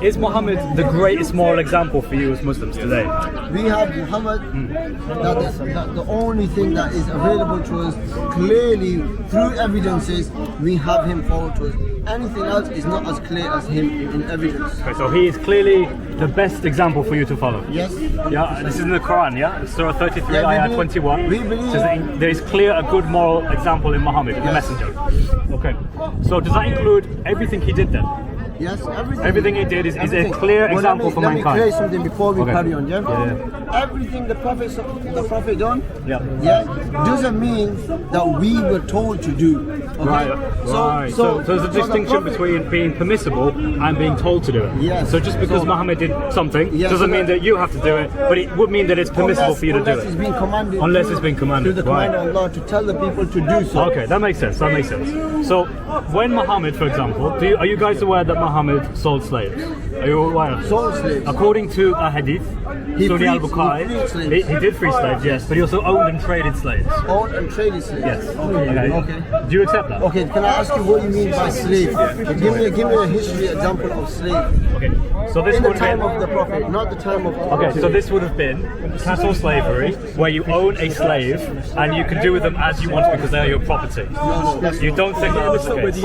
Is Muhammad the greatest moral example for you as Muslims today? We have Muhammad, that the only thing that is available to us clearly through evidences, we have him forward to us. Anything else is not as clear as him in evidence. Okay, so he is clearly the best example for you to follow. Yes. Yeah, this is in the Quran, yeah? Surah 33, Yeah, ayah 21. we believe- Says that there is clear a good moral example in Muhammad, the messenger. Okay, so does that include everything he did then? Yes, Everything he did is a clear Well, example for let me mankind. clear something before we Okay. carry on, yeah? Yeah. Everything the Prophet done, Yeah. doesn't mean that we were told to do. Okay? Right. So there's a distinction between being permissible and being told to do it. Yes. So just because Muhammad did something Yes, doesn't so mean that you have to do it, but it would mean that it's permissible for you to do Unless it's it. been commanded. Unless it's been commanded, Through the command of Allah to tell the people to do so. Okay, that makes sense. That makes sense. So when Muhammad, for example, are you guys aware that Muhammad sold slaves? Are you aware? Sold slaves. According to a hadith, He Sunni freed al-Bukhari, slaves. he did free slaves, yes, but he also owned and traded slaves. Owned and traded slaves. Yes. Okay. Do you accept that? Okay, can I ask you what you mean by slave? Give me a history example of slave. Okay. So this In the would time have of the Prophet, not the time of Okay, so this would have been chattel slavery, where you own a slave and you can do with them as you want because they are your property. You don't think that was the case?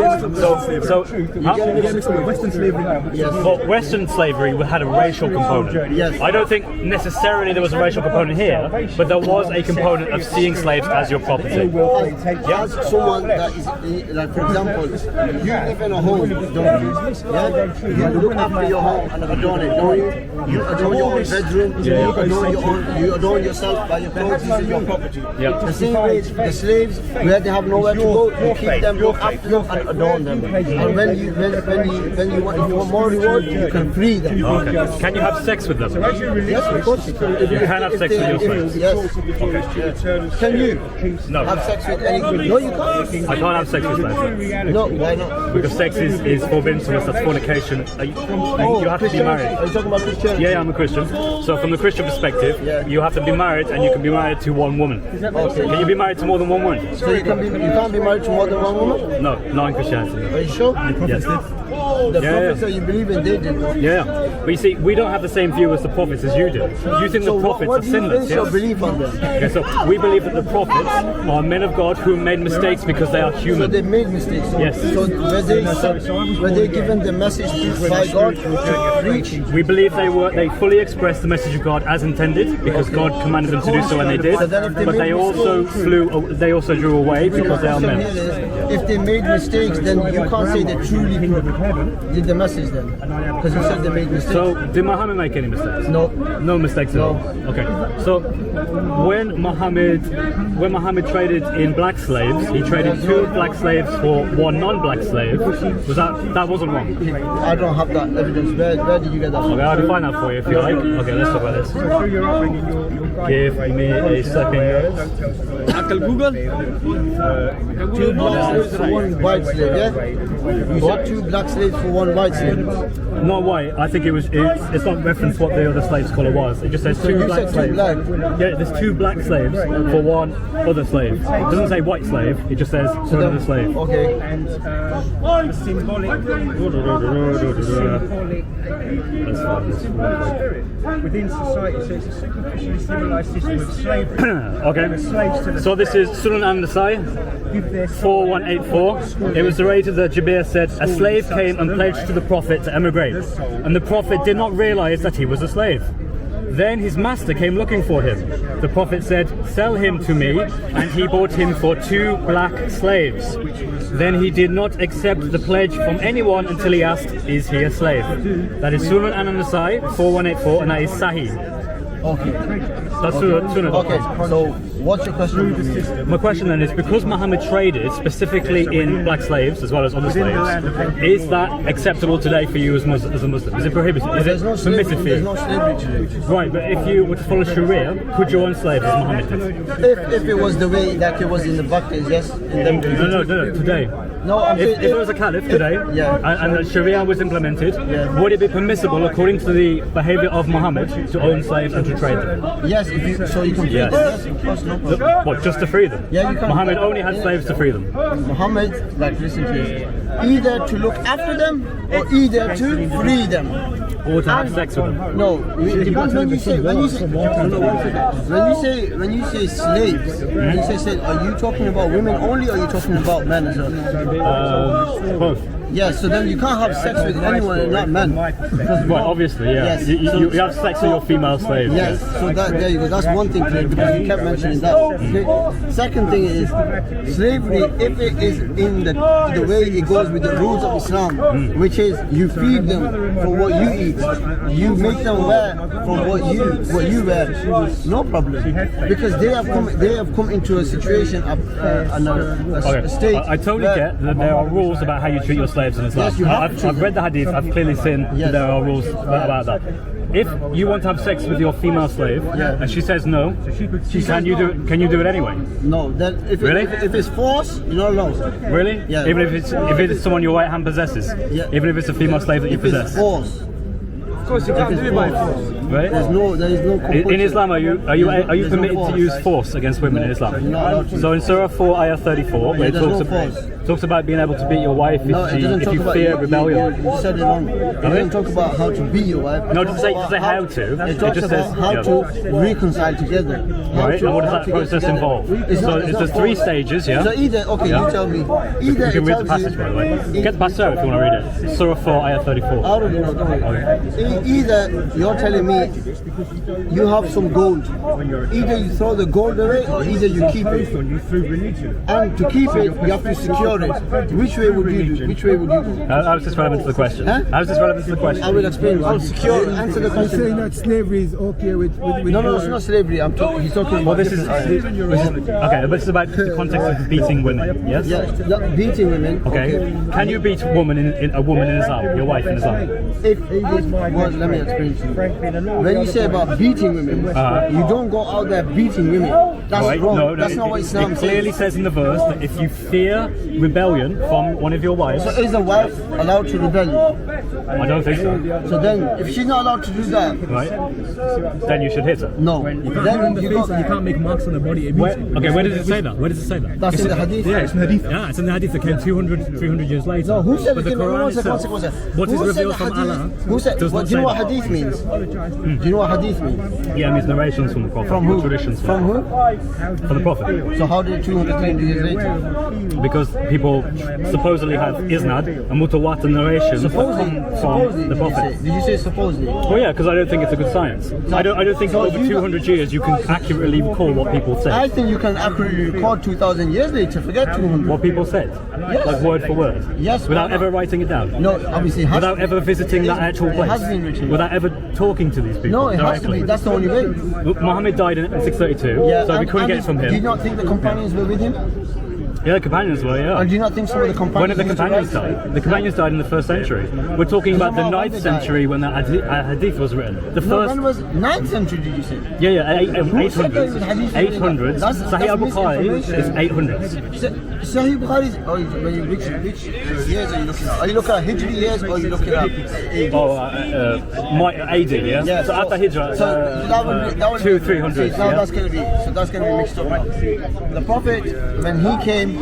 Western slavery. Well, Western slavery had a racial component. Yes. I don't think necessarily there was a racial component here, but there was a component of seeing slaves as your property. As someone that is, like for example, you live in a home, don't you? Yeah? You look after your home and adorn it, don't you? You adorn your own bedroom, you adorn yourself by your clothes, this is your property. Yeah. The same way, the slaves, where they have nowhere to go, you keep them, look after them and adorn them. And when you want, if you want more reward, you can free them. Okay. Can you have sex with them? Yes, of course you can. You can have sex with your slaves? Yes. Can you No. have sex with any? No, you can't. I can't have sex with slaves. No, why not? Because sex is forbidden to us, that's fornication. You have to be married. Are you talking about Christianity? Yeah, I'm a Christian. So from the Christian perspective, you have to be married and you can be married to one woman. Okay. Can you be married to more than one woman? So you can't be married to more than one woman? No, not in Christianity. Are you sure? Yes. The prophets that you believe in, they did. Yeah. But you see, we don't have the same view as the prophets as you do. You think the prophets what are do you sinless, base your yes? belief on them? Okay, so we believe that the prophets are men of God who made mistakes because they are So human. they made mistakes. Yes. So were they given the message by God to preach? We believe they fully expressed the message of God as intended because God commanded them to do so and they did. So then if they But made they also drew away because they are So men. here is, if they made mistakes, then you can't say they truly did the message then. Because you said they made mistakes. So did Muhammad make any mistakes? No. No mistakes at all. Okay. So when Muhammad traded in black slaves, he traded 2 black slaves for 1 non-black slave. That wasn't wrong? I don't have that evidence. Where did you get that from? Okay, I can find that for you if you like. Okay, let's talk about this. Give me a second. Uncle Google. 2 black slaves for 1 white slave, yeah? You said 2 black slaves for 1 white slave. Not white. I think it's not reference what the other slave's colour was. It just says 2 you black said 2 slaves. black. Yeah, there's 2 black slaves for 1 other slave. It doesn't say white slave. It just says for another slave. Okay. And the symbolic Let's find this. within society, so it's a superficially civilized system of slavery. Okay. Slaves to the So this is Sunan an-Nasai. give their 4184. It was narrated that Jabir said, a slave came and pledged to the Prophet to emigrate, and the Prophet did not realize that he was a slave. Then his master came looking for him. The Prophet said, sell him to me, and he bought him for 2 black slaves. Then he did not accept the pledge from anyone until he asked, is he a slave? That is Sunan an-Nasai 4184, and that is Sahih. Okay. That's Sunan. Okay. So what's your question? My question then is, because Muhammad traded specifically in black slaves as well as other slaves, is that acceptable today for you as a Muslim? Is it prohibited? Is There's no it permissive for slavery. you? There's no slavery today. Right, but if you were to follow Sharia, could you own slaves as Muhammad did? If it was the way that it was in the back days, yes. In them days. No, today. No, I'm If saying it was a caliph today, and the Sharia was implemented, would it be permissible, according to the behaviour of Muhammad, to own slaves and to to trade them. Yes, if you, so you can free Yes. them. Yes, of course, no problem. What, just to free them? Yeah, you can. Muhammad only had slaves to free them. Muhammad, like listen to this, either to look after them or either to free them. Or to have sex with them. No, it depends when you say when you say slaves. When you say slaves, are you talking about women only, or are you talking about men as well? Both. Yes, so then you can't have sex with anyone and not men. Well, obviously, yeah. Yes. You have sex with your female slaves. Yes, so that, there you go. That's one thing clear, because you kept mentioning that. Okay. Second thing is slavery, if it is in the way it goes with the rules of Islam, which is you feed them from what you eat, you make them wear from what you wear, no problem, because they have come into a situation of a state. I totally get that there are rules about how you treat your slaves in Islam. Yes, you have to. I've read the hadith, I've clearly seen that there are rules about that. If you want to have sex with your female slave and she says no, can you do it anyway? No, then if it's force, you're not allowed. Really? Yeah. Even if it's someone your right hand possesses? Yeah. Even if it's a female slave that you possess? It's force. Of course, you can't do it by force. Right? There is no in Islam, are you permitted to use force against women in Islam? So in Surah 4, Ayah 34, where it talks about being able to beat your wife if you fear rebellion. You said it wrong. It doesn't talk about how to beat your wife. No, it doesn't say how to. It talks just about says how to reconcile together. Right, and what does that process involve? So there's 3 stages, yeah? So either, okay, you tell me. Either You can read the it tells passage, by the way. Get the passage out if you want to read it. Surah 4, Ayah 34. I already know, don't worry. Either you're telling me you have some gold. Either you throw the gold away or either you keep it. And to keep it, you have to secure it. Which way would you do? Which way would you do? How is this relevant to the question? Huh? How is this relevant to the question? I will explain. I'll secure it. Answer the You're saying question. that slavery is okay with No, it's not slavery. He's talking about Well, this is okay, but this is about the context of beating women, yes? Yeah, beating women. Okay. Can you beat a woman in Islam, your wife in Islam? Well, let me explain to you. When you say about beating women, you don't go out there beating women. That's Right? wrong. No, That's not what Islam it clearly says in the verse that if you fear rebellion from one of your wives, So is the wife allowed to rebel? I don't think so. So then, if she's not allowed to do that, Right? Then you should hit her. no. Then you can't make marks on the body immediately. Okay, where does it say that? Where does it say that? That's in the hadith. Yeah, it's in the hadith. Yeah, it's in the hadith that came 200, 300 years later. No, who said but it? the Quran itself, what is Who said revealed the from hadith? Allah, Who said? does Do not you know say what that. hadith means? Do you know what hadith means? Yeah, it means narrations from the Prophet. From who? Traditions From who? from the Prophet. So how did 200, 300 years later? Because people supposedly have isnad and mutawatir narrations Supposedly, from the Prophet. did you say supposedly? Well, yeah, because I don't think it's a good science. I don't think So over you 200 years you can accurately recall what people I said. think you can accurately record 2,000 years later. Forget 200. What people said, like word for word, Yes, without why not? ever writing it down, No, obviously it has without to be. ever visiting that actual It place, has been written. without ever talking to these people No, it has to directly. be. That's the only way. Muhammad died in 632, so we couldn't get it from Do you him. not think the companions were with him? Yeah, the companions were, yeah. Or do you not think some of the companions? When did the used to companions write? die? The companions died in the 1st century. We're talking about the When 9th they died? century when the hadith was written. The No, first, when was 9th century? Did you say? yeah, Who said that it was 800s. hadith? 800s. That's Sahih al-Bukhari misinformation. is 800s. Sahih Bukhari is. Oh, which years are you looking at? Are you looking at Hijri years or are you looking at? Oh, AD, yeah? Yeah, So after Hijrah, so that would 300s, Now yeah? that's going to be mixed up now. The Prophet, when he came,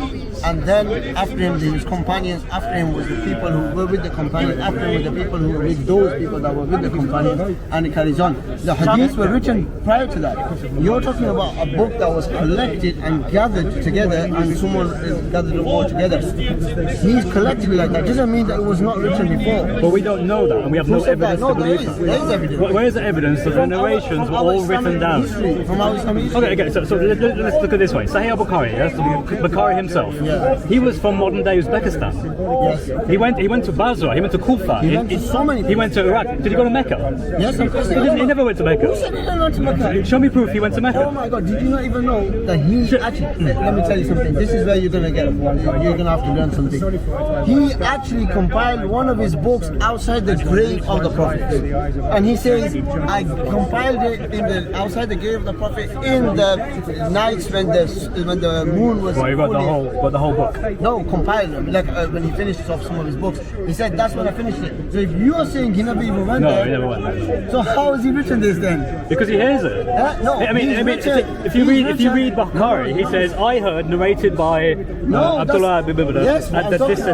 and then after him, his companions. After him was the people who were with the companions. After him were the people who were with those people that were with the companions, and it carries on. The hadiths were written prior to that. You're talking about a book that was collected and gathered together, and someone gathered it all together. He's collected like that. Doesn't mean that it was not written before. But we don't know that, and we have no Who said that? evidence to No, there believe is. that. There is evidence. Where is the evidence that the narrations were all written down? From our Islamic history. Okay, so let's look at it this way. Sahih al-Bukhari, yes? Bukhari himself. Yeah. He was from modern day Uzbekistan. Yes. He went to Basra, he went to Kufa. He went to so many He went to Iraq. Did he go to Mecca? Yes, of course. He never went to Who Mecca. said he didn't want to Mecca? Show me proof he went to Mecca. Oh my God! Did you not even know that he actually? Let me tell you something. This is where you're gonna get. You're gonna have to learn something. He actually compiled one of his books outside the grave of the Prophet, and he says, "I compiled it outside the grave of the Prophet in the nights when the moon was." Well, you got the whole book. No, compiled them. Like when he finished off some of his books, he said that's when I finished it. So if you are saying he never even went No, there, he never went there. so how has he written this then? Because he hears it. No, I mean, if you read Bukhari, he says, I heard narrated by Abdullah ibn Bibla. Yes,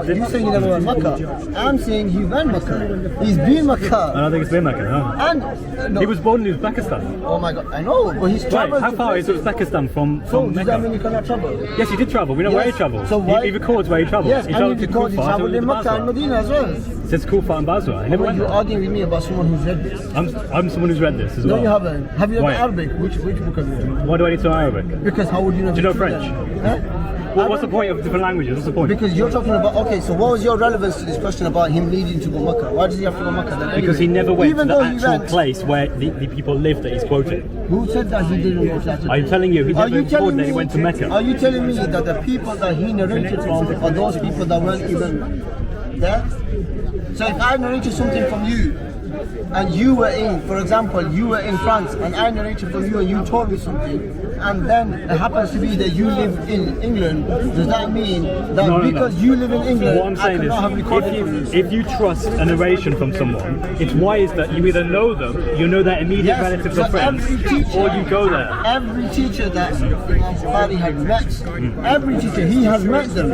you saying he never went Makkah. I'm saying he went Makkah. He's been Makkah. I don't think it's been Makkah, no. And no. He was born in Uzbekistan. Oh my God, I know, but he's Right, traveled. how far is Uzbekistan from So does that mean Mecca? he cannot travel? Yes, he did travel. We know where he travelled. So why? He records where he travelled. Yes, he and travelled he to records he Kufa, travelled in Makkah and Basra. Medina as well. Since Kufa and Basra. He never went You're there. arguing with me about someone who's read this. I'm someone who's read this as well. No, you haven't. Have you read Why? Arabic? Which book have you read? Why do I need to know Arabic? Because how would you know? Do you know the French? truth then? Huh? What's the point of different languages? What's the point? Because you're talking about, okay, so what was your relevance to this question about him needing to go Makkah? Why does he have to go Makkah then? Because he anyway? never went Even to though the he actual went, place where the people lived that he's quoting. Who said that he didn't go to that? I'm telling you, he Are never you telling recorded that he me? went to Mecca. Are you telling me that the people that he narrated from are those people that weren't even there? So if I narrated something from you, and you were in, for example, you were in France, and I narrated from you and you told me something, and then it happens to be that you live in England, does that mean that No. because you live in England, What I'm saying I cannot have recorded from is, you? if you trust a narration from someone, it's wise that you either know them, you know their immediate relatives so or friends, every teacher, or you go there. Every teacher that Imam Bukhari had met, every teacher, he has met them.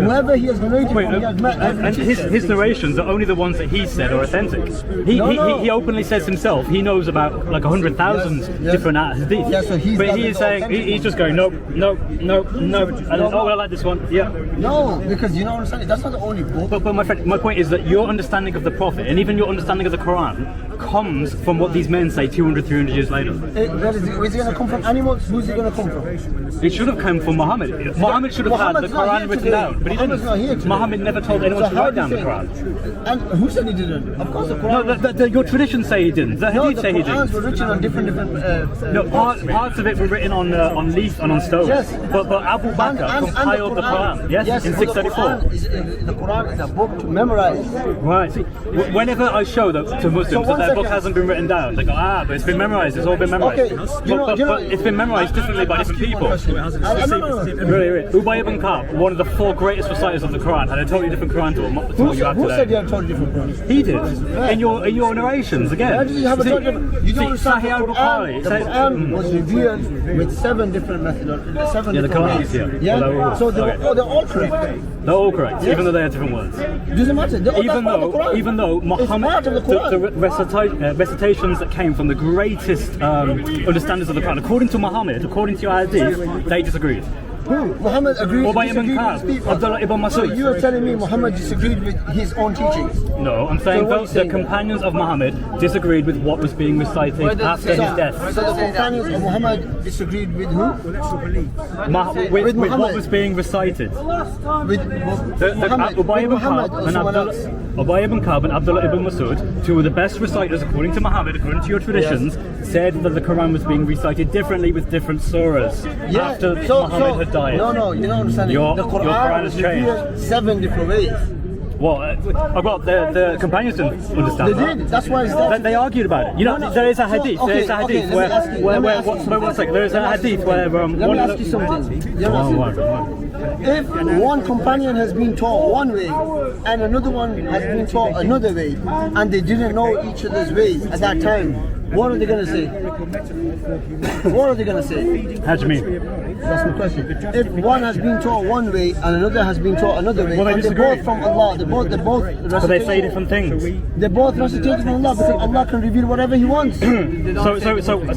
Whoever he has narrated from, he has met every And teacher. his narrations are only the ones that he said are authentic. He openly says himself he knows about like 100,000 different hadith. Yeah, so he's but not he is the saying authentic he's just going no. And oh, I like this one. Yeah. No, because you don't understand it. That's not the only book. But my friend, my point is that your understanding of the Prophet and even your understanding of the Quran comes from what these men say 200, 300 years later. Where is it going to come from? Animals? Who's it going to come from? It should have come from Muhammad. Muhammad should have had the Muhammad's not Quran here written today. down, but he Muhammad's not here didn't. today. Muhammad never told anyone to how write do you down the say- Quran. And who said he didn't? Of course the Quran. No, your traditions say he didn't. The No, Hadith the say he Qurans didn't. were written on different No, parts of it were written on leaf and on stone. Yes. But Abu Bakr compiled the Quran. Yes, in 634. The Quran is a book to memorize. Right. See, whenever I show that to Muslims that their book hasn't been written down, they go, but it's been memorized. It's all been memorized. Okay, But it's been memorized differently by different people. No. Really. Ubay ibn Ka'b, one of the 4 greatest reciters of the Quran, had a totally different Quran to what you have Who said you today. have totally different Quran? He did. In your narrations again. Where did you have a totally different? You don't understand. Sahih al-Bukhari. The Quran was revealed with 7 different methods, 7 the different Quran, ways. yeah. Well, they're all- So they're, okay. they're all correct. They're all correct, even though they have different words. Doesn't matter. They're all part of the Quran. Even though It's Muhammad, part of the Quran. recitations that came from the greatest understanders of the Quran, according to Muhammad, according to your hadith, they disagreed. Who? Muhammad agreed Ubay ibn disagreed with Ka'b, his people. Abdullah ibn Mas'ud. So you are telling me Muhammad disagreed with his own teachings? No, I'm saying So what are you the saying? companions of Muhammad disagreed with what was being recited after his death. So the companions of Muhammad disagreed with who? With what Muhammad. was being recited. With Ubay ibn Muhammad Ka'b or and someone else? Ubay ibn Ka'b and Abdullah ibn Mas'ud, 2 of the best reciters according to Muhammad, according to your traditions, said that the Quran was being recited differently with different surahs after Muhammad had died. No, you don't understand. Your The Quran Quran has was revealed 7 different ways. Well, the companions didn't understand They that. did. That's why it's there. They argued about it. You know, there is a hadith. So, there is a okay, hadith let me ask you where something. one second. There is a hadith where Let me one of ask the. you something. Let me ask you. One. If one companion has been taught one way and another one has been taught another way, and they didn't know each other's ways at that time, what are they going to say? What are they going to say? How do you mean? That's my question. If one has been taught one way and another has been taught another way, Well, they and they're disagree. both from Allah, they're both But they say different things. They're both recitated from Allah because Allah can reveal whatever He wants.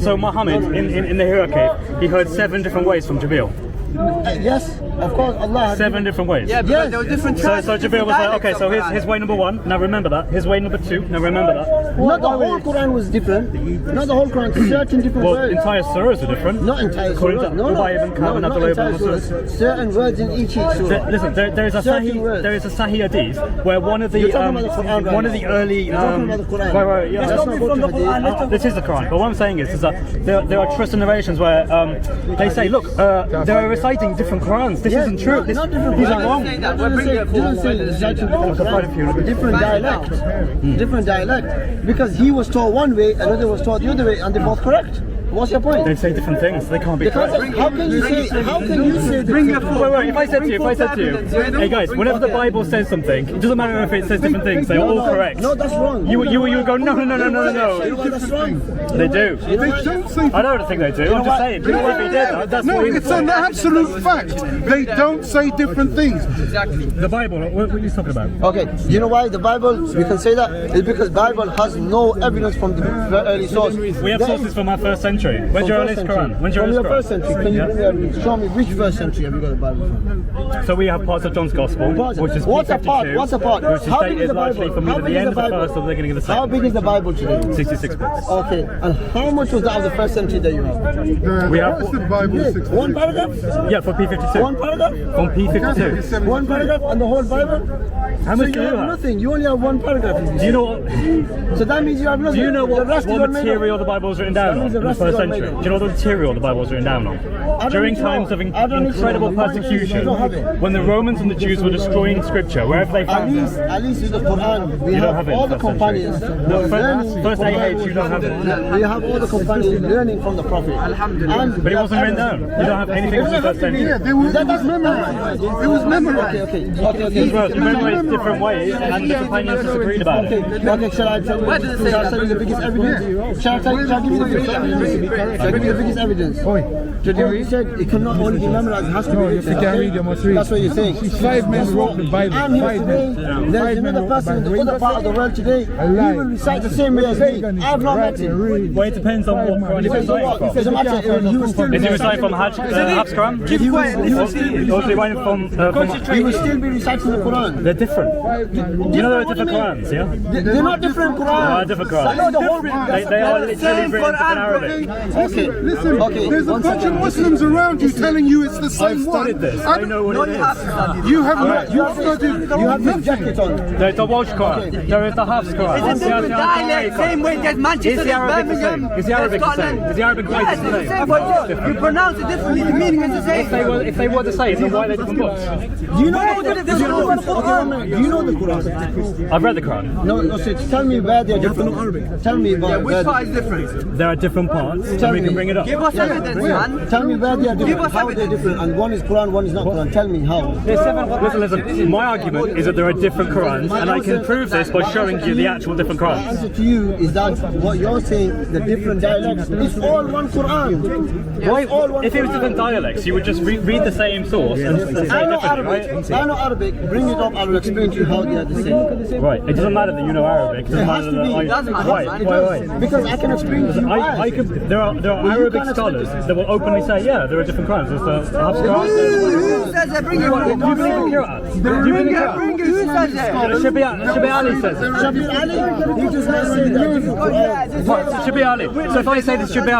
So Muhammad in the hierarchy, he heard 7 different ways from Jibreel. Yes, of course, Allah has 7 different ways. Yeah, because there were different So tribes. Jibreel was like, okay, so here's way number 1. Now remember that. Here's way number 2. Now remember that. Not the whole Quran was different. Not the whole Quran. Certain different Well, words. entire surahs are different. Not entire According surahs. to No, Ubay ibn Ka'b and not Abdullah ibn entire Mas'ud. surahs. Certain words in each surah. Listen, there is a Certain words. Sahih hadith where one of the You're talking about the Quran right one of now. the early You're talking about the Quran. right, yeah. Let's not go to hadith. This is the Quran, but what I'm saying is that there are trust narrations where they say, look, they're reciting different Qurans. This isn't true. This, Not different. these are wrong. Doesn't say reciting different dialect. Different dialect. Because he was taught one way, another was taught the other way, and they're both correct. What's your point? They say different things. They can't be correct. How can you say Bring your wait, if I said to you, hey guys, whenever the Bible says something, it doesn't matter if it says different things, they're all correct. No, that's wrong. You would go, no. You know why that's wrong? They do. They don't say. I don't think they do. I'm just saying. If they did, that's No, what it's an absolute fact. They don't say different things. exactly. The Bible, what are you talking about? Okay, you know why the Bible, we can say that? It's because Bible has no evidence from the early source. We have sources from our first century. When's your earliest Quran? When's your From your earliest first Quran? century, can you show me which first century have you got the Bible from? So we have parts of John's Gospel, which is What's a P52, part? What's a part? which is How big is dated the largely Bible? from How either big the is end the of the Bible? first or the beginning of the How second. big is the Bible today? 66 books. Okay, and how much was that of the first century that you have? We have the Bible is 60. One paragraph? yeah, for P52. One paragraph? From P52. One paragraph on the whole Bible? How So much you do you have have? nothing. You only have one paragraph. Do you know what? So that means you have nothing. Do you know The what rest is all made up. material the Bible was written down That on means the in the rest first is all made century? up. Do you know what material the Bible was written down on? don't During need to know. times of I don't need to know. incredible The point is, persecution, you don't have it. when the Romans and the Jews were destroying Scripture, wherever they found it. At least with the Quran, we You don't have have it in all the the first century. companions. No, were learning first the Quran. AH, you don't have it. We have all the companions learning from the Prophet. And But it wasn't written down. You don't have anything from the first century. Yeah, it was memorized. It was memorized. Okay. You memorize different ways, and the companions disagreed about it. Okay, shall I tell you the biggest evidence? Shall I give you the biggest evidence? Shall I give you the biggest evidence? Today you said it cannot only be memorized, it has to be written. If you can read, you must read. That's what you're saying. 5 men wrote the Bible. I'm here 5 today. men. There's 5 men another wrote the person in the Bible. other part of the world today. He will recite the same way as me. I've not met him. Well, it depends on what Quran Depends he's on reciting what? It from. doesn't matter. He will still Is he reciting from Hafs Quran? Or is he writing from He will still be reciting the Quran. They're different. You know there are different Qurans, yeah? They're not different Quran. There are different Qurans. No, the whole Quran. They are literally written in Arabic. Okay, Listen, okay. there's a bunch of Muslims around you telling you it's the I've same one. studied this. I know what it is. You have not. You studied. You have this jacket on. There's the Welsh Quran. There is the Hafs Quran. It's a different dialect, same way that Manchester Is the Arabic the same? Birmingham, Is the Arabic the same? Scotland. Is the Arabic Yes, quite the it's the same? same, but you pronounce it differently, the meaning is the same. If they were the same, then why are they different books? Do you know the Quran? Do you know the Quran? I've read the Quran. No, so tell me where they're different. Tell me about Which part is different? There are different parts, and we can bring it up. Give us evidence, man. Tell me where they are Give different. us How they're evidence. different. And one is Quran, one is not Quran. Tell me how. Listen. My argument is that there are different Qurans, and I can prove this by showing you the actual different The Qurans. answer to you is that what you're saying, the different dialects, it's all one Quran. Why? It's all one If it was Quran. different dialects, you would just read the same source and say I know differently, Arabic. right? I know Arabic. Bring it up. I will explain to you how they are the same. Right. It doesn't matter that you know Arabic. It doesn't It matter has to that be. I. Doesn't matter, Why? man. Why? Because I can explain to you I why. could. There are you Arabic can't scholars explain that will openly say, yeah, there are different Qurans. There's the Hafs Quran. Who says that? Bring it. Do you believe in Qur'an? Do you believe in Qur'an? Bring it. Who says that? Shabi Ali says it. Shabir Ali, he does not say that. What? Shabi Ali. So if I say this Shabi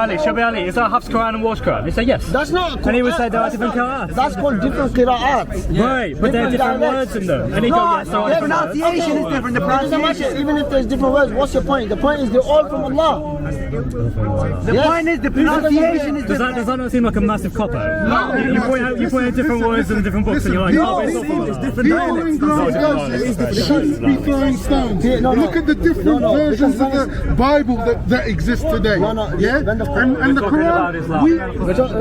Ali, is that Hafs Quran and Welsh Quran? You say yes. That's not. And he would say there are different Qur'ans. That's called different qira'at. Right, but there are different words in them. And he goes, yes, there are The different words. pronunciation is different. The It doesn't matter. pronunciation. Even if there's different words, what's your point? The point is they're all from Allah. The point is the pronunciation is Does different. that not seem like a massive cop-out? You point out different words in different books and you're like, oh, it's not The only ground shouldn't be throwing stones. Look at the different versions of the Bible that exist today. Yeah, and the Quran.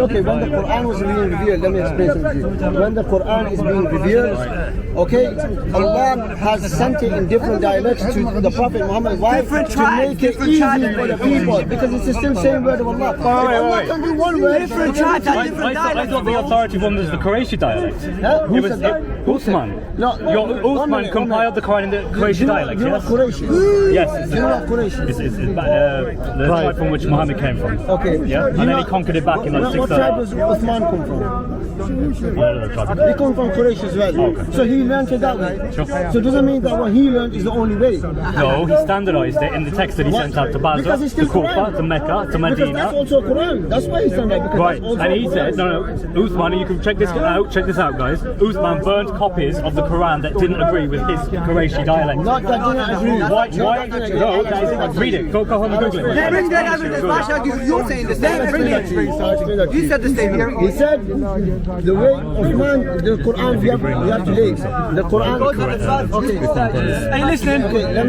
Okay, when the Quran was being revealed, let me explain something to you. When the Quran is being revealed, okay, Allah has sent it in different dialects to the Prophet Muhammad. Why? Different To tribes, make it different easy tribes. for the people. Because it's the still same word of Allah. If Allah can do one word, Different tribes have different I dialects. thought the authority one was the Qurayshi dialect. Huh? Who It was said that? Uthman. No, Your one Uthman minute, compiled the Quran in the Qurayshi dialect, You know what yes? Quraysh is? Yes. You know what Quraysh is? It's the tribe from which Muhammad came from. Okay. Yeah, and then he conquered it back in like What 6 tribe does Uthman come from? tribe. He come from Quraysh as well. Okay. So he learned it that way. Sure. So does that mean that what he learned is the only way? No, he standardized it in the text that he sent out to Because Basra, it's to still Kufa, Quran. to Mecca, to Because that's Medina. also Quran. That's why he said that. Because Right, that's also and he Quran. said, no, Uthman, you can check this out, guys. Uthman burnt copies of the Quran that didn't agree with his Qurayshi dialect. Not that didn't agree. Why? No, guys, read it. Go home and Google it. Bring that evidence, Masha. You're saying the same. Bring it. You said the same here. He said the way Osman, the Quran we have today. The Quran. Okay. Are you listening? Okay, let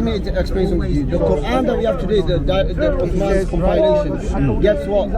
me explain something to you. The Quran that we have today, the Osman compilation, guess what?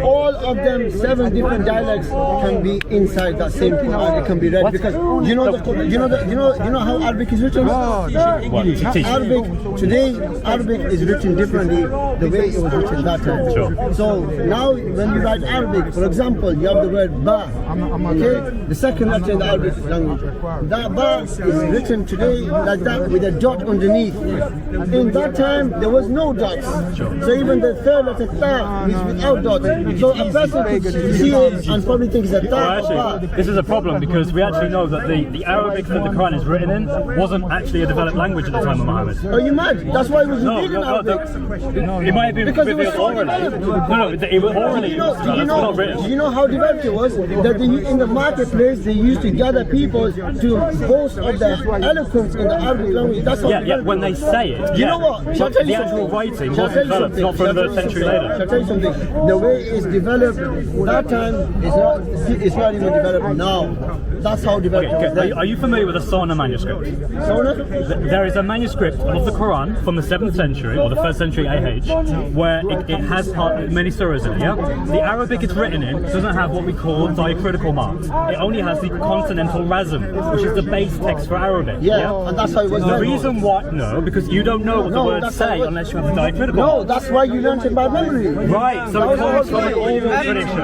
All of them, 7 different dialects can be inside that same Quran. It can be read because you know how Arabic is written? Arabic today, Arabic is written differently the way it was written that time. Sure. So now when you write Arabic, for example, you have the word ba. Okay, the second letter in the Arabic language. That ba is written today like that with a dot underneath. In that time, there was no dots. So even the third letter ta is without dots. So a person could see it and probably think it's a ta. Well, actually, this is a problem because we actually know that the Arabic that the Quran is written in wasn't actually a developed language at the time of Muhammad. Are you mad? That's why it was No, revealed in Arabic. it might have been Because it was revealed so orally. developed. No, it was orally. It's not written. Do you know how developed it was? That in the marketplace they used to gather people to boast of their eloquence in the Arabic language. That's how Yeah, when they say it. You know what? Shall I tell The you actual something? writing Shall I wasn't tell you developed, not for something? another century Shall later. I tell you something? The way it's developed that time it's not even developed now. That's how developed it was then. Are you familiar with the Sona manuscript? There is a manuscript of the Quran from the 7th century, or the 1st century AH, where it has many surahs in it, yeah? The Arabic it's written in doesn't have what we call diacritical marks. It only has the consonantal razm, which is the base text for Arabic. Yeah, and that's how it was The then. reason why, no, because you don't know what the No, words that's how say it was. unless you have the diacritical No, marks. that's why you learned it by memory. Right, so it comes from an oral tradition.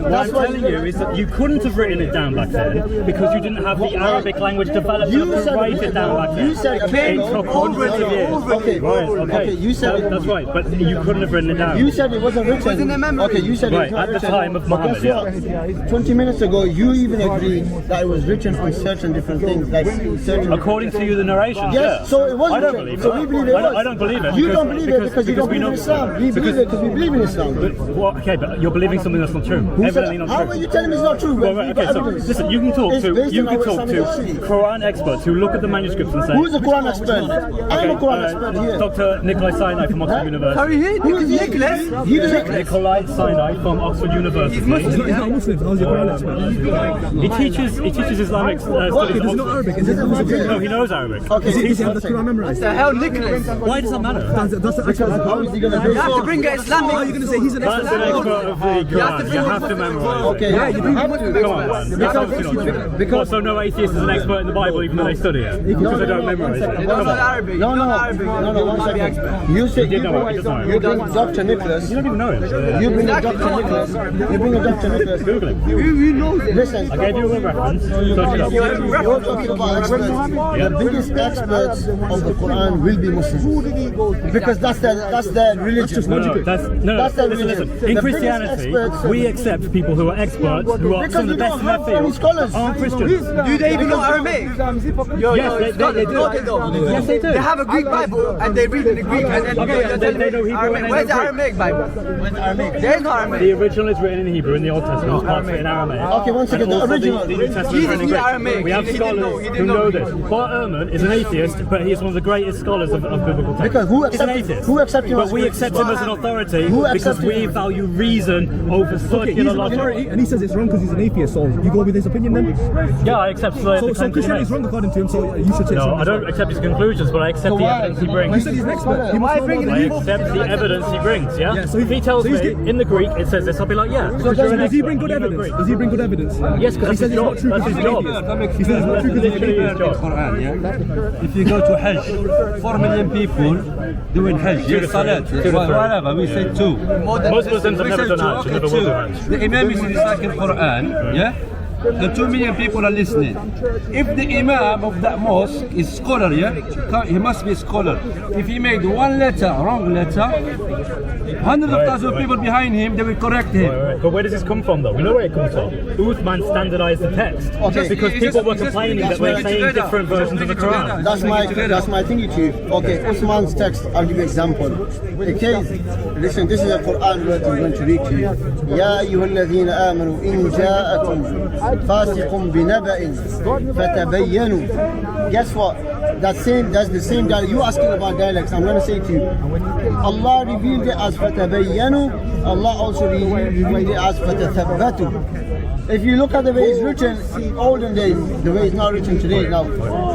What That's I'm why telling you is that you couldn't have written it down back then because you didn't have the Arabic language developed You enough to said a write bit it down ago. back then. You said a It bit took ago. hundreds of years. Okay, Right, okay. You said That's right, but you couldn't have written it down. You said it wasn't written. was in the memory. Okay, you said Right, it was not at the written. time of But Muhammad, guess what? 20 minutes ago, you even agreed that it was written on certain different things, like certain. According to you, the narrations, Yes, yeah. so it was I don't written. believe So it. we believe it was. I don't believe it. You don't believe it because you don't we believe in know- Islam. We believe it because we believe in Islam. Well, okay, but you're believing something that's not true. Who said Evidently that? not How true. are you telling me it's not true? Well, right, okay, so listen, you can talk It's based to on our Islamic history. Quran experts who look at the manuscripts and say, Who's the Quran expert? I'm a Quran expert here. Dr. Nikolai Sinai from Oxford University. Sorry, Who is he? Nicholas? He doesn't. Nikolai Sinai from Oxford University. He's not Muslim. How's your Quran expert? He teaches Islamic studies. Okay, at does he know Oxford. Arabic? Is it Muslim? No, he knows Arabic. Okay, Does he have the Quran memorized? The hell, Nicholas? Why does that matter? That's the expert of the how is Quran. he gonna You base have to it? bring an Islamic. Oh, you're going to say he's an That's expert? an expert of the Quran. You have to memorize it. Okay, yeah, you have to. Come on, man. That's obviously not true. Because So no atheist is an expert in the Bible even though they study it? Because they don't memorize it. You Come know on. Arabic. You know Arabic. No, one second. You said did know it, he doesn't know it. you bring Dr. Nicholas. You don't even know it. You bring a Dr. Nicholas. You bring a Dr. Nicholas. Google it. You know this. Listen, I gave you a reference. Search it up. you're talking about experts. The biggest experts of the Quran will be Muslims because that's their religion. No, That's their listen, religion. listen. In The biggest Christianity, experts- we accept people who are experts, who are Because some of the you best don't in their have any field, scholars. aren't Christians. Do they even know Aramaic? Yes, they do. No, they don't. Yes, they do. They have a Greek Bible and they read in the Greek and then Okay, they know Hebrew and Aramaic. they Where's the know Aramaic Bible? There is no Aramaic. The original is written in Hebrew in the Old Testament, parts of it in Aramaic. Okay, one second, And the also original. The New Testament Jesus is in knew Greek. Aramaic. We have He didn't know- scholars he who didn't know know. this. Bart Ehrman is an atheist, but he is one of the greatest scholars of biblical text. Because who He's an accepts- atheist. who accepts him But as we great? accept him as an authority Who because accepts him? we value reason over Okay, he's circular an logic. authority and he says it's wrong because he's an atheist, so you go with his opinion then? Yeah, I accept the So claims he Christianity makes. is wrong according to him, so you should take No, something I don't accept his conclusions, but I accept the evidence he You brings. said he's an expert. He Why must know bring about it I it. accept the evidence he brings, yeah? Yeah, so if he tells so he's me get- in the Greek it says this, I'll be like, yeah. So because you're an does he expert, bring good you know evidence? Greek. Does he bring good evidence? Yes, because he says that's his it's not job. true. That's his because job. he's an atheist. He says it's not true because he's an Literally his atheist. job. Quran, yeah? If you go to Hajj, 4 million people doing Hajj, yes, Salat, whatever, we say 2. Most Muslims have We never say done 2, Hajj, okay, never will do 2. Hajj. The Imam is reciting Quran, yeah? The 2 million people are listening. If the Imam of that mosque is scholar, yeah? He must be a scholar. If he made one letter, wrong letter, hundreds of thousands of people behind him, they will correct him. Right. But where does this come from though? We know where it comes from. Uthman standardized the text. Okay. Because people were complaining that we're saying together. different versions of the Quran. That's my thingy chief. Okay, Usman's text, I'll give you an example. Okay, listen, this is a Quran word I'm going to read to you. يا أيها الذين آمنوا إن جاءكم فاسق بنبأ فتبينوا. Guess what? That's the same dialect. You asking about dialects, I'm going to say to you. Allah revealed it as فتبينوا. Allah also revealed it as فتثبتوا. if you look at the way it's written in olden days, the way it's not written today now,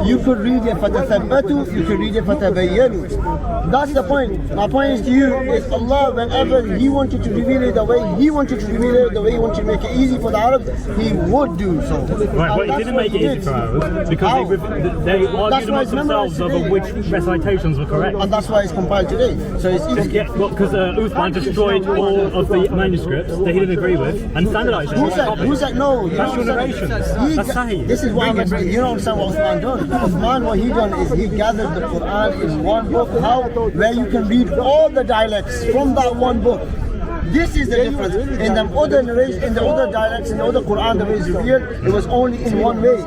you could read it فَتَثَبَّتُوا, you could read it فَتَبَيَّنُوا. That's the point. My point is to you is Allah, whenever He wanted to reveal it the way He wanted to reveal it, the way He wanted to make it easy for the Arabs, He would do so. Right, but He didn't make it easy for Arabs because they argued amongst themselves over which recitations were correct. And that's why it's compiled today. So it's easy. Yeah, well, because Uthman destroyed all of the manuscripts that he didn't agree with and standardized them. Who said no? That's your narration. That's Sahih. This is what I'm explaining. You don't understand what Uthman done. Uthman, what he done is he gathered the Quran in one book, where you can read all the dialects from that one book. This is the difference. In the other narration, in the other dialects, in the other Quran, the way it's revealed, it was only in one way.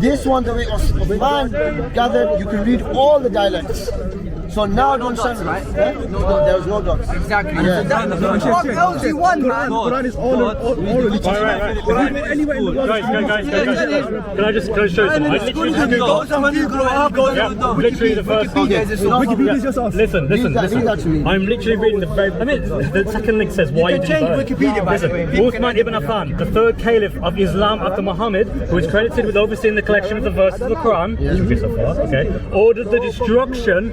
This one, the way Uthman gathered, you can read all the dialects. So now don't send right? No, there was no dots. Exactly. Yeah. What else you want, man? The Quran is all literature. Right. Anywhere in the world. Guys. Can I just show you something? I literally just literally the first. Wikipedia is yourself. Listen. Read that to me. I'm literally reading the very. I mean, the second link says why you didn't change burn. Wikipedia, by the way. Uthman ibn Affan, the third caliph of Islam after Muhammad, who is credited with overseeing the collection of the verses of the Quran, ordered the destruction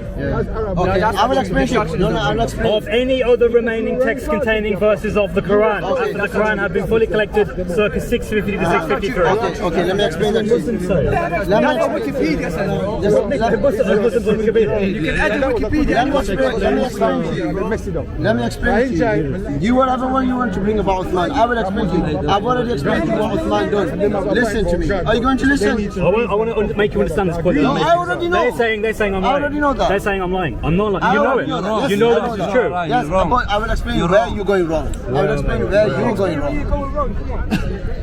Okay, I will explain to you. No, I will explain. of any other remaining text containing verses of the Quran after the Quran had been fully collected circa 650 to 653. Okay, let me explain that to you. Let me explain. Wikipedia says. You can add to Wikipedia. Let me explain to you. Let me explain to you. You whatever one you want to bring about Uthman, I will explain to you. I've already explained to you what Uthman does. Listen to me. Are you going to listen? I want to make you understand this point. No, I already know. They're saying I'm lying. I already know that. They're saying I'm lying. I'm not lying. I You know already it. know that. You Yes, know I that know this is that. true. Yes, but I will explain where you're going wrong. I will explain where you're going wrong.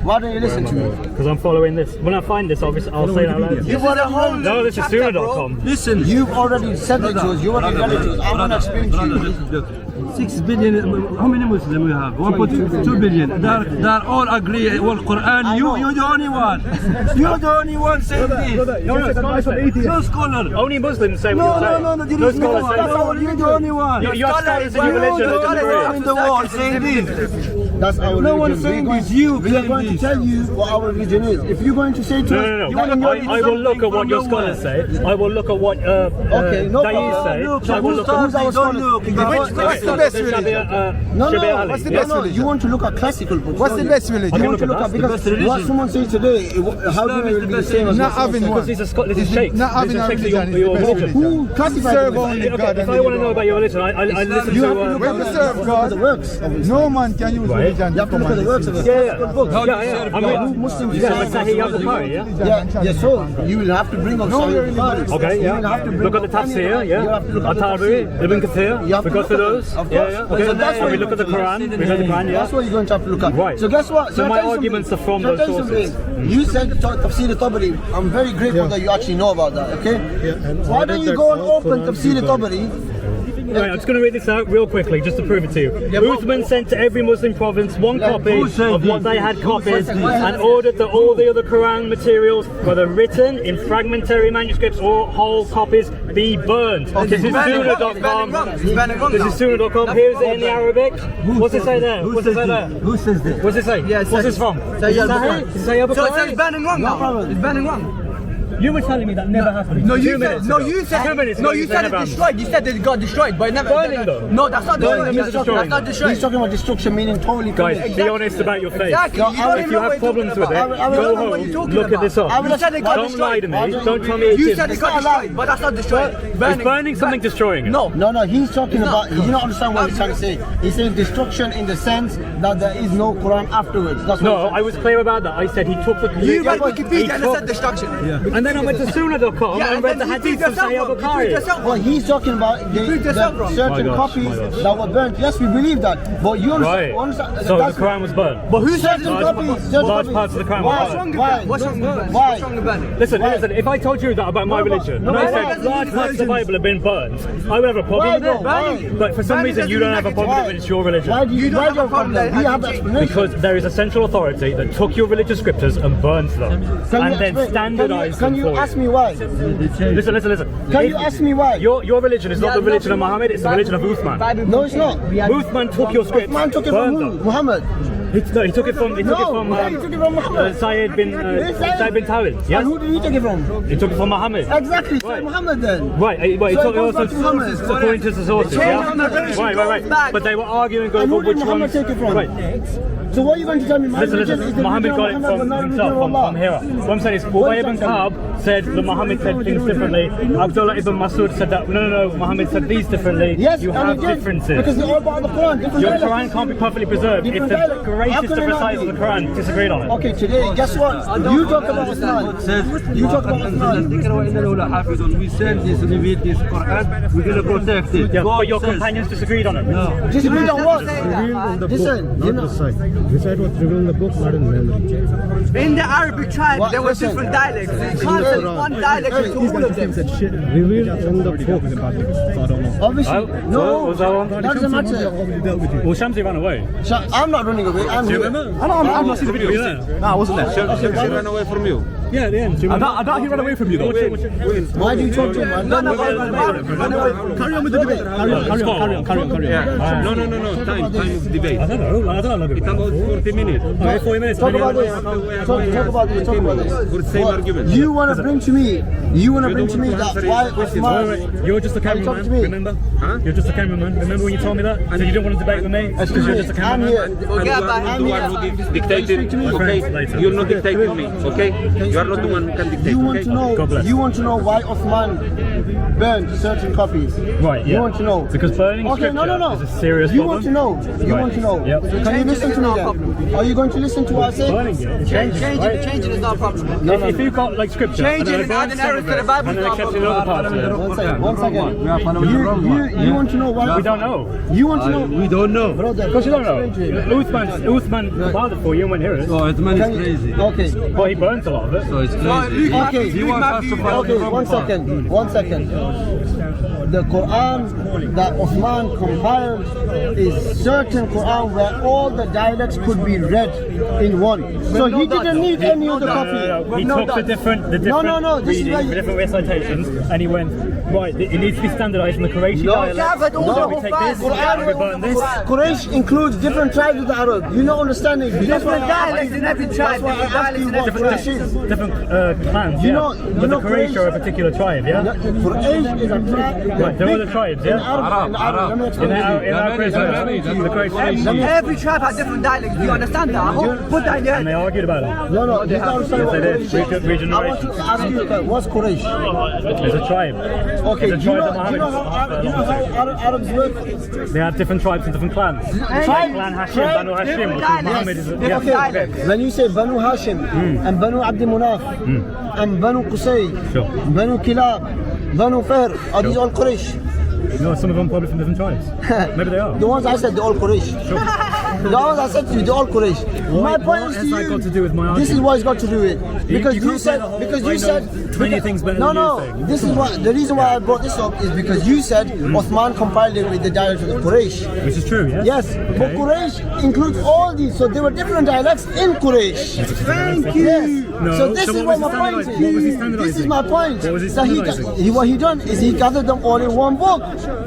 Why don't you listen to me? Because I'm following this. When I find this, I'll say it out loud. You've already No, this is Sunnah.com. Listen. You've already said it to us. You already read it to us. I'm going to explain to you. 6 billion, how many Muslims we have? 1.2 billion. They all agree with Quran. You're the only one. You're the only one saying this. No scholar. Only Muslims say what you're saying. No, there is no scholars one. say that. You're the only one. You have scholars in your religion that disagree. in the world saying this. That's our No one religion. saying We're this. You going claim to this. tell you what our religion is. If you're going to say to us, No. I will look at what your scholars say. I will look at what Okay, no Dais problem. say. I will look at Who's our scholars? What's the best religion? No. What's the best religion? You want to look at classical books. What's the best religion? You want to look at because what someone says today, how do you be the same as Not having because one. these are this is sheikhs. Not having These a are sheikhs of religion. your religion. Who classifies Serve them? only Okay, God. if I want to know about your religion, I listen You to. have to look When we at serve God, the works of Islam. no man can use religion. You have to look at the works of Islam. Yeah. I mean, Muslims yeah, like Sahih al-Bukhari, yeah. Yeah, so you will have to bring up Sahih al-Bukhari. Okay, You will have to yeah. bring Look at the up tafsir, You have to look yeah. at the Al-Tabari, Ibn Kathir. You have We to go look through at those. Of Yeah, course. yeah. Okay. So that's And what we look at the Quran. We look at the Quran, yeah. That's what you're going to have to look at. Right. So guess what? So I'll my tell you arguments something. are from Shall I those tell you sources. something? You said Tafsir al-Tabari. I'm very grateful that you actually know about that, okay? Why don't you go and open Tafsir al-Tabari? Right, I'm just going to read this out real quickly just to prove it to you. Uthman sent to every Muslim province one copy of what they had copied and ordered that all the other Quran materials, whether written in fragmentary manuscripts or whole copies, be burned. This is Sunnah.com. This is Sunnah.com. Here's it in the Arabic. What's it say there? What's it say there? Who says this? What's it say? What's this from? Sahih al-Bukhari. Is it Sahih So it says al-Bukhari? banning wrong now. It's banning wrong. You were telling me that never happened. No, 2 you minutes said. No, ago. you said. 2 minutes No, ago, you said never it happened. destroyed. You said it got destroyed, but it never. Burning though. No, that's not Burning destroyed. is destroying. That's not though. He's destroyed. talking about destruction meaning totally. Guys, be honest about your faith. Exactly. No, You don't If even you know what have you're problems talking with it, about. I go don't know what you're home, talking look at this about. up. You said it got Don't lie to me. destroyed. Don't tell me it You is. said it got destroyed, but that's not destroyed. Is burning something destroying it? No. No, he's talking about, you don't understand what he's trying to say. He's saying destruction in the sense that there is no Quran afterwards. That's what No, he's I was clear about that. I said he took the... You read but Wikipedia and it he said destruction. And then I went to Sunnah.com and read the then you hadith proved from yourself Sahih wrong. You proved al-Bukhari. yourself Well, wrong. he's talking about proved yourself wrong. certain My gosh, copies my gosh. that were burnt. Yes, we believe that. But you Right. understand. So the that's- Quran was burnt. But who said certain it? copies. Large parts of the Quran were What's burnt. wrong with Why? that? What's wrong with that? Why? What's wrong with that? Listen, if I told you that about my religion, and I said large parts of the Bible have been burnt, I would have a problem with it. Why? But for some Burning reason you don't have a problem Why? with it, it's your religion. Why do you don't why have do you a problem that? with We have that. explanation. Because there is a central authority that took your religious scriptures and burnt them, Can and you then explain- standardized Can them you for ask you. me why? Listen. Can you ask me why? Your religion is not the religion of Muhammad, it's the religion of Uthman. No, it's not. Uthman took your scripts, Man talking about burned who? them. Muhammad. He took it from He took it from Muhammad. Sayyid bin Tawil. And Yes, who did he take it from? he took it from Muhammad. Exactly, so Right. Muhammad then. Right, but he So took it it goes also back to Muhammad. according to the sources. Yeah? Right. But they were arguing And who over did which Muhammad one. take it from? Right. So what are you going to tell me? My religion is the Muhammad got religion it of from Muhammad, himself, not from the religion of Hira. Allah. What I'm saying is, Ubay ibn Ka'b said that Muhammad said things differently. Abdullah ibn Masud said that, no, Muhammad said these differently. Yes, You and have he did, differences. because they're all part of the Quran. Different Your dialects. Quran can't be perfectly preserved if Different the dialects. How greatest can of they not reciters of be? the Quran disagreed on it. Okay, today, guess what? You talk about Islam. You talk about Islam. We send this, reveal this Quran, we're going to protect it. Yeah, God but your says- companions disagreed on it. No. Disagreed on what? Not Listen, you know. the site. Recite what's revealed in the book, not in memory. In the Arabic tribe, What? there were Listen. different dialects. You can't say one dialect Hey, to all of them. Revealed in the book. Obviously, What no, was that one? that doesn't matter. Well, Shamsi ran away. I'm not running away. I'm here. I've not seen the video. No, I wasn't there. She ran away from you. Yeah, the end. I doubt he ran away from you though. Why do you talk to him? I don't know. Carry on with the debate. Carry on. No. Time of debate. I don't know. It's about 40 minutes. 40 minutes. Talk about this. Talk about this. Talk about this. For the same argument. You want to bring to me. You want to bring to me that why Osman. You're just a talk to cameraman, me. remember? You're just a cameraman. Remember when you told me that? So you didn't want to debate with me? It's because you're just a I'm cameraman? here. Forget about I'm the one who dictated, My okay? friends later. You're not dictating me, okay? You are not the one who can dictate, You want okay? to know. God bless. You want to know why Osman burned certain copies. Right, yeah. You want to know. Because burning Okay, scripture no. is a serious You problem. want to know. You Right. want to know. Yep. Can you listen to me then? Are you going to listen to what I say? Burning it, changing it, right? Changing is not a problem. If you've got like scripture Changing and and then adding errors to the Bible and is then not a accepting other parts of it. One second. We are following the wrong one. You want to know why? We don't know. You want to know? We don't know. Brother, Of course you don't know. explain to him. Uthman bothered for you and went here. Oh, it's man Can is you- crazy. Okay. Well, he burnt a lot of it. So it's crazy. Okay. He wants us to follow the Okay, wrong one path. second. 1 second. The Quran that Osman compiled is certain Quran where all the dialects could be read in one. So he didn't need any other copy. He took the different This is readings, why the different recitations, and he went, right, it needs to be standardized in the Qurayshi dialect. Yeah, but all So the we whole take this, Quran- and we burn this. Quraysh includes different tribes of the Arab. You're not understanding. Different dialects in every tribe. That's why I asked you what Quraysh is. Different clans, You yeah. know- But the know Quraysh Quraysh- are a particular tribe, yeah? Quraysh is a tribe. Right, they're all the tribes, In yeah? Arab. Let me explain. In our Quraysh, the Quraysh, Every tribe has different dialects. Do you understand that? I hope put that in your and they head. argued about it. No, you don't understand what Yes, it is. Quraysh is. I want Regeneration. to ask you, what's Quraysh? It's a tribe. Okay, It's do a you tribe know, that do you know Muhammad. how Arabs work? They have different tribes and different clans. Tribe- Clan Hashim, tribe- Banu Hashim, which is Muhammad is. Yeah. Okay, when you say Banu Hashim and Banu Abd Munaf and Banu Qusay, Sure. Banu Kilab, Banu Fahr, are these all Quraysh? No, some of them probably from different tribes. Maybe they are. The ones I said, they're all Quraysh. The ones I said to you, they're all Quraysh. My point is to has that you, got to do with my this is argument? what it's got to do with. Because you you can't said, say the whole, because I you know said, 20 things better no, than you no, thing. this is what, the reason why I brought this up is because you said Osman compiled it with the dialect of the Quraysh. Which is true, yes? Yes, but Quraysh includes all these, so there were different dialects in Quraysh. Thank you. Yes. No, So this so is what what was my he point standardising? What was he is. standardising? This is my point. What was he That standardising? what he done is he gathered them all in one book.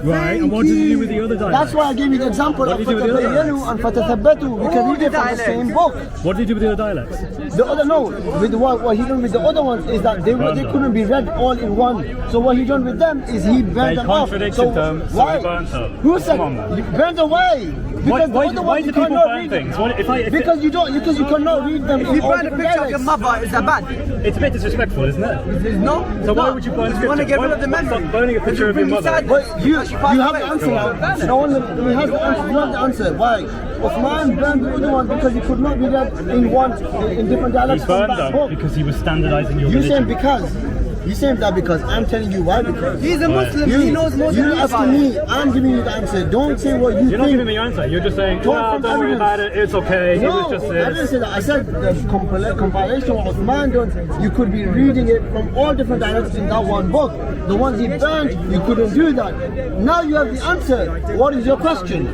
Right, and what did he do with the other dialects? That's why I gave you the example of did he do with the other فَتَبَيَّنُوا and فَتَثَبَّتُوا. We can read it from the same book. What did he do with the other dialects? The other with what he done with the other ones is that they couldn't be read all in one. So what he done with them is he burned They them off. contradicted them, so why? he burnt them. Who said Come on, man. you burned away? Because Why the other why ones do you people cannot burn read things? them. What, if I, Because you cannot read them If in you all burn a different picture of your dialects. mother, is that bad? it's a bit disrespectful, isn't it? No. So why would you burn You scripture? want to get rid Why- of the what's memory. like burning a picture of your mother? But you have the answer now. No one he has the answer. You have the answer. Why? Osman burned the other one because he could not be read in different He dialects. from burned that them book. because he was standardizing your You saying religion. because. You saying that because I'm telling you why because. He's a Muslim. You, He knows more than you're you asking about it. me, I'm giving you the answer. Don't say what you You're not think. giving me your answer. You're just saying, Talk well, from don't worry evidence. about it. It's okay. It No, was just I didn't this. say that. I said the compilation of Osman done, you could be reading it from all different dialects in that one book. The ones he burned, you couldn't do that. Now you have the answer. What is your question?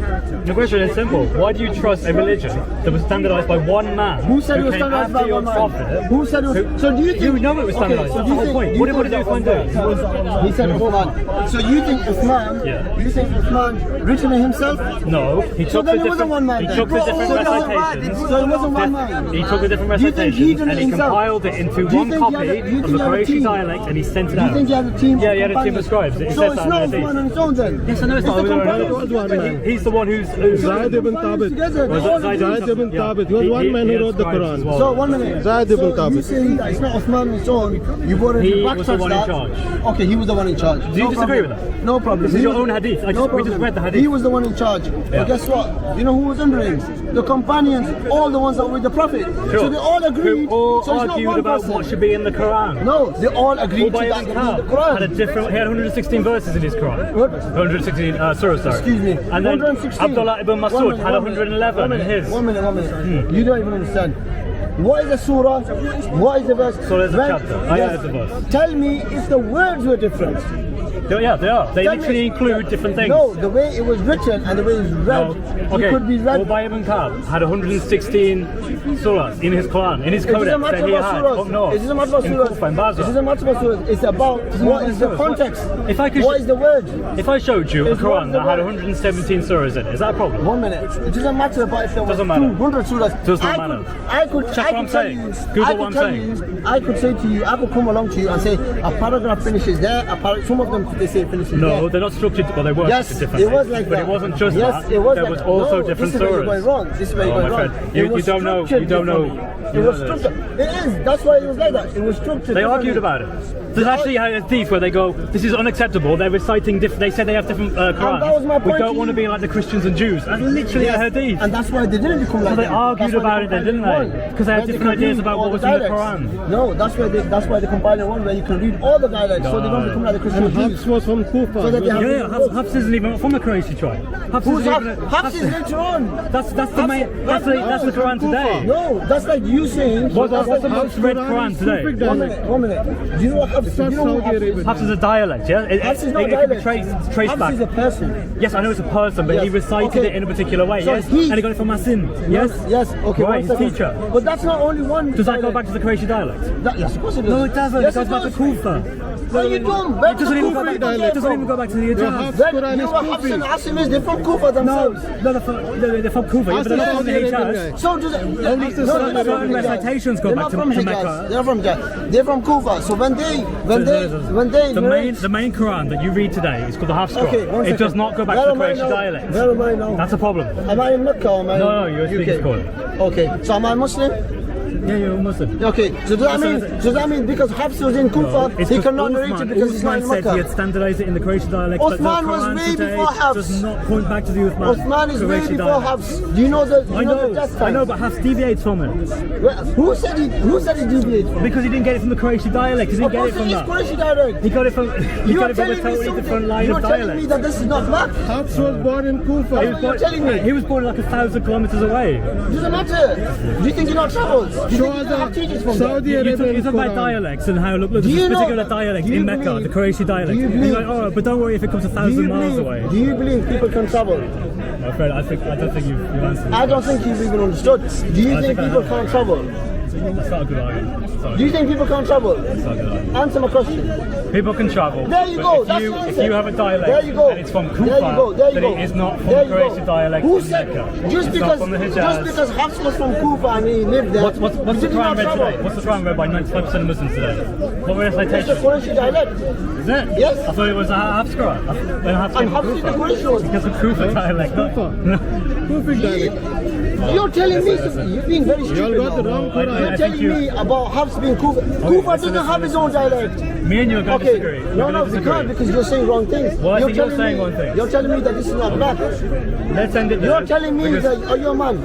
The question is simple. Why do you trust a religion that was standardized by one man? Who said it was came standardized after by your one man? prophet? Who said it was? So do you think? You know it was standardized. Okay, so That's do the you whole point. think? What did Uthman do? He said Uthman. So you think Uthman? Yeah. You think Uthman written it himself? No, he So took then the it wasn't one man. He then. took the different So recitations. it wasn't one man. He took the different Do you think he recitations did it and he himself? compiled it into Do you one think he had copy a- do you of think the he had a Qurayshi team? dialect and he sent it Do you out. think he had a team? Yeah, of he had a team companions? of scribes. It So says it's that not in the Uthman hadith. on its own then. Yes, I know it's not. the It was companions. one man. He's the one who's Zaid ibn Thabit. Together, they Was all it Zaid agreed. Zaid ibn Thabit. He was one man who wrote the Quran. So 1 minute. Zaid ibn So you Thabit. saying that it's not Uthman on its own? You brought it He back was the one in that. charge. Okay, he was the one in charge. Do you disagree with problem. that? No problem. This is He your was- own hadith. No We problem. just read the hadith. He was the one in charge. Yeah. But guess what? You know who was under him? The companions, all the ones that were with the Prophet. Sure. So they all agreed. Who all so it's not argued one about person. what should be in the Quran. No, they all agreed to Ubay that ibn in the Ka'b had a Quran. different. He had 116 verses in his Quran. What? 116 surahs, sorry. Excuse me. And then 116. Abdullah ibn One Mas'ud minute, had one minute. 111 in his. 1 minute. You don't even understand. What is a surah? What is the verse? So there's a When- chapter. Ayah is a verse. Tell me if the words were different. Yeah, they are. They Tell literally me- include different things. No, the way it was written and the way it was read, Okay. it could be read. Ubay ibn Ka'b had 116 surahs in his Quran, in his It codex doesn't matter that he about had surahs. up north, It doesn't matter about in surahs. Kufa and It Basra. doesn't matter about surahs. It's about what is the context. If I could, What is the word? if I showed you a It's what Quran the that had word. 117 surahs in it, is that a problem? 1 minute. It doesn't matter about if there was Doesn't matter. 200 surahs. Does not I matter. could Check what I'm tell saying. you. Google I what could I'm tell saying. you. I could say to you. I could come along to you and say a paragraph finishes there. Some of them they say finishes there. No, they're not structured. Well, they were Yes, structured differently. it was like but that. it wasn't just yes, that. It was there like was that. also No, different this is where surahs. you're going wrong. This is where Oh, you're my going wrong. friend, It you was don't know. structured You don't know. differently. You It was know this. structured. It is. That's why it was like that. It was structured. They argued differently. about it. There's actually a hadith where they go, this is unacceptable. They're reciting different. They say they have different Qurans. that was my We point don't to want to you. be like the Christians and Jews. That's literally a hadith. And that's why they didn't become like So they that. argued That's why about it then, didn't compiled they? one. Because they had Where different can ideas read about all what was the in the dialects. Quran. No, that's why they compiled one where you can read all the dialects, so they don't become like the Christian And Jews. Hafs was from Kufa. So that they have- Yeah, Hafs isn't even from the Qurayshi tribe. Hafs Who's isn't Hafs? even- Hafs is later on. That's the main. That's the Quran today. No, that's like you saying. What's the that's like- most read Quran today? One minute. Do you know what Hafs is? Do you know who Hafs is? Hafs is a dialect, yeah? Hafs is not It can be dialect. traced Hafs back. is a person. Yes, I know it's a person, but he Yes, recited okay. it in a particular way, So yes? he- And he got it from Masin, yes? Yes. Okay. Right, one his second. teacher. But that's not only one. Does that go dialect. back to the Qurayshi dialect? Yes, of course it does. No, it doesn't. Yes, it goes back to does. Kufa. Are you dumb? It doesn't even go back. It doesn't even go back to the Hijaz. Hafs Then Quran you is know what Hafs Kufi. and Asim is? They're from Kufa No, themselves. they're from Kufa, yeah, but they're not from the Saudi Arabian Hijaz. guy. So do they? Only certain recitations go They're back not to from Hijaz. Mecca. They're from Hijaz. They're from Kufa. So when they The main Quran that you read today is called the Hafs Quran. Okay, one It second. does not go back Where to am the I Qurayshi now? dialect. Where am I now? That's a problem. Am I in Mecca or am I No, in you're speaking UK? Kurdish. Okay, so am I Muslim? Yeah, you're a Muslim. Okay, so does that mean because Hafs was in Kufa, It's he because cannot narrate it because he's not in Uthman said he had Mecca? standardized it in the Qurayshi dialect, but the Uthman was Quran way today before Hafs. does not point back to the Uthman Uthman is way Qurayshi before dialect. Hafs. Do you know the death I know, time? but Hafs deviates from it Who said he deviated from? because he didn't get it from the Qurayshi dialect. He didn't Of get course it from it is that. Qurayshi dialect. He got it from You are a telling me totally something. different line You of are telling me dialect. that this is not black. Hafs was born in Kufa. That's what you're telling me. He was born like 1,000 kilometers away. Doesn't matter. Do you think you're not traveled? Do you Show think us you don't have teachers the from Saudi there? You Arabian talk about Quran. dialects and how look, there's Do you this know- particular dialect do you in Mecca, believe- the Qurayshi dialect. do you He's believe- like, oh, but don't worry if it comes 1,000 miles away. Do you believe people can travel? My friend, I don't think you've answered. I don't think you've even understood. Do you I think think I people have. can't travel? That's not a good argument. Do you think people can't travel? That's not a good argument. Answer my question. People can travel. There you but go. If That's you, the if answer. you have a dialect There you go. and it's from Kufa, There you go. There you then go. it is not from There the you go. Qurayshi dialect Who in said Mecca. just It's not because from the just Hijaz. because Hafs was from Kufa and he lived there? What's the did he Quran not read travel? today? What's the Quran read by 95% of Muslims today? What It's the recitation? Qurayshi dialect. Is it? Yes. I thought it was a Hafs Quran. Then Hafs And came from Hafs is the Kufa. Qurayshi one. Because of Kufa dialect. Kufa. Kufic dialect. You're telling me something. You're being very stupid. You all got the now. wrong I Quran. You're think telling you- me about Hafs being Kufa. Kufa listen, doesn't have his own dialect. Me and you are going to Okay, disagree. We're no, gonna we can't disagree. because you're saying wrong things. Well, I think you're telling saying me, wrong things. You're telling me that this is not black. Let's end it there. You're telling me because- that you're a man.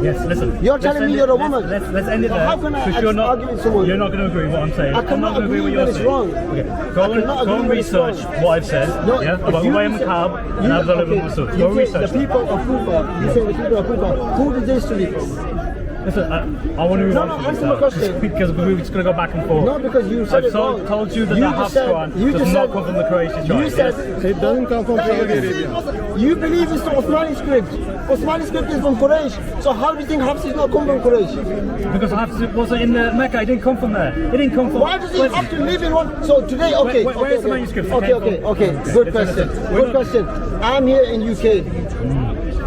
Yes, listen. You're let's telling end me it- you're a let's- woman. Let's end it So there. how can I because argue with someone? You're not going to agree with what I'm saying. I I'm not cannot going to agree agree with when what it's you're wrong. saying. Okay. I Go cannot and agree when it's research wrong. what I've said. No, yeah, if about you Ubay ibn listen- Ka'b you- and Abdullah ibn okay, Mas'ud. you Go say research the them. people of Kufa. You say the people of Kufa. Who did this to me? Listen, I want to move on from answer my question. because we're just going to go back and forth. No, because you said I've it wrong. told you that You the just Hafs said- Quran you does just not said- come from the Quraysh tribe. You said It doesn't come from Saudi Arabia. You believe it's the Osmani script. Osmani script is from Quraysh. So how do you think Hafs is not come from Quraysh? Because Hafs wasn't in Mecca. It didn't come from there. It didn't come from. Why does he have to live in one? So today, okay, where's the okay, manuscript? okay. Good question. Good question. I'm here in UK.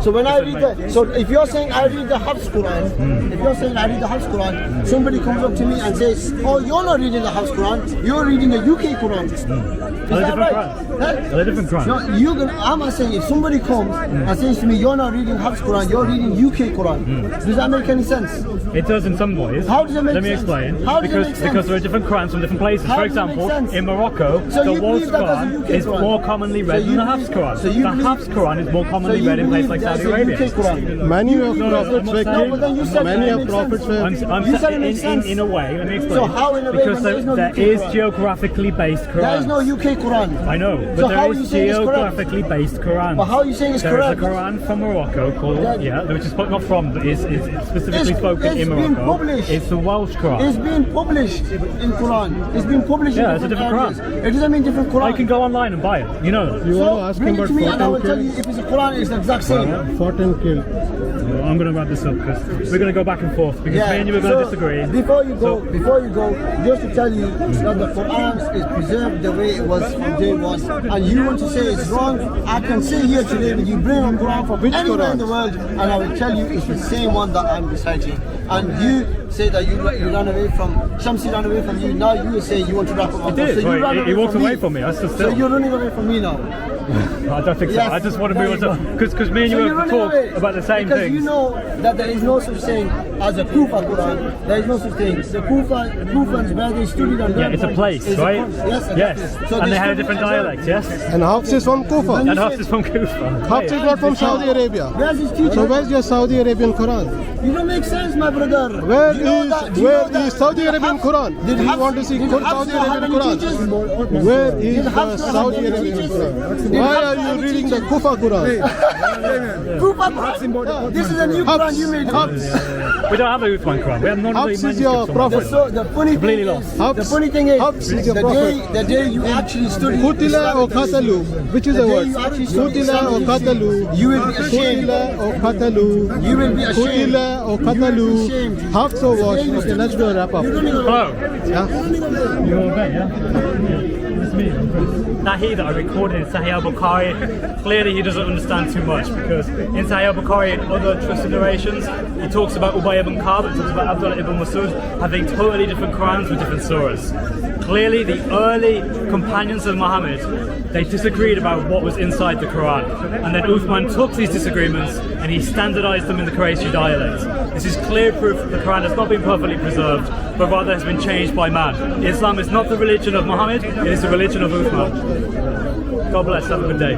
So when I read that, so if you're saying I read the Hafs Quran, if you're saying I read the Hafs Quran, somebody comes up to me and says, oh, you're not reading the Hafs Quran, you're reading a UK Quran. Is that right? Huh? They're different Qurans. No, I'm saying if somebody comes and says to me, you're not reading Hafs Quran, you're reading UK Quran. Does that make any sense? It does in some ways. How does it make Let me sense? explain. How does it because make sense? because there are different Qurans from different places. How For does it make example, sense? in Morocco, So the you Walsh believe that there's a Quran UK is Quran? more commonly read So than you the Hafs believe- Quran. so you The believe- Hafs Quran is more So commonly you read in places believe like there's Saudi a Arabia. UK Quran? Many of No, prophets I'm were not No, but then you said Many it of makes prophets sense. were. I'm You said it makes saying sense. in a way. Let me explain. So how in a way because when there is no there UK is Quran? geographically based Quran. There is no UK Quran. I know, So but how there are you is saying it's correct? geographically based Quran. But how are you saying it's There is a correct? Quran from Morocco called, which is not from, but is specifically spoken it's in been Morocco. published. It's the Welsh Quran. It's being published in Quran. It's been published Yeah, in it's a different different areas. It doesn't mean different Quran. I can go online and buy it. You know that. You So want to ask bring him it to me and I will about tell you if it's a Quran, it's the exact same. fought and killed. Well, I'm going to wrap this up because we're going to go back and forth because me and you are going to disagree. Before you go, just to tell you that the Quran is preserved the way it was from day one, and you want to say it's wrong, I can say here today that you bring a Quran from anywhere in the world, and I will tell you it's the same one that I'm reciting. And you say that you ran away from Shamsi ran away from you. Now you will say you want to wrap up. He did. So you Right, ran he walked from away me. from me. I stood So still. you're running away from me now. I don't think so. Yes, I just want to there move you on go. because me and So you you're have running away talked about the same because things. you know that there is no such thing as a Kufa Quran. There is no such thing. The Kufans where they studied and Yeah, learned it's a from place, is right? Yes, Yes. exactly. So And they had a studied different as well. dialect, yes? And Hafs is from Kufa. And Hafs is from Kufa. Hafs is not from Saudi Arabia. Where's his teacher? So where's your Saudi Arabian Quran? You don't make sense, my brother. Where Do you know is that- do you know that- Saudi Arabian Hafs- Quran? Did Do you Hafs- want to see did Saudi Hafs not have Arabian any Quran? teachers? Where is Did the Hafs not have Saudi any Arabian teachers? Quran? Did Why Hafs are have you any reading the teachers? Kufa Quran? Kufa Quran? This is a new Quran you made. We don't have a Uthman Quran. We have none of Hafs the is your manuscripts. prophet. So the funny Completely thing lost. is, Hafs- the funny thing is, Hafs is your the day you actually study Kutila or Katalu, which is the the day word? you actually study Kutila or Katalu. you will be ashamed. Kutila or Katalu. You will be ashamed. Kutila or You will be Katalu. ashamed. Hafs or wash. Okay, let's do a wrap up. Hello. Yeah. You're okay, yeah? It's me. Sahih that I recorded in Sahih al-Bukhari, clearly he doesn't understand too much because in Sahih al-Bukhari and other trusted narrations, he talks about Ubay ibn Ka'b, he talks about Abdullah ibn Masud having totally different Qurans with different surahs. Clearly the early companions of Muhammad, they disagreed about what was inside the Quran. And then Uthman took these disagreements and he standardized them in the Qurayshi dialect. This is clear proof that the Quran has not been perfectly preserved, but rather has been changed by man. Islam is not the religion of Muhammad, it is the religion of Uthman. God bless, have a good day.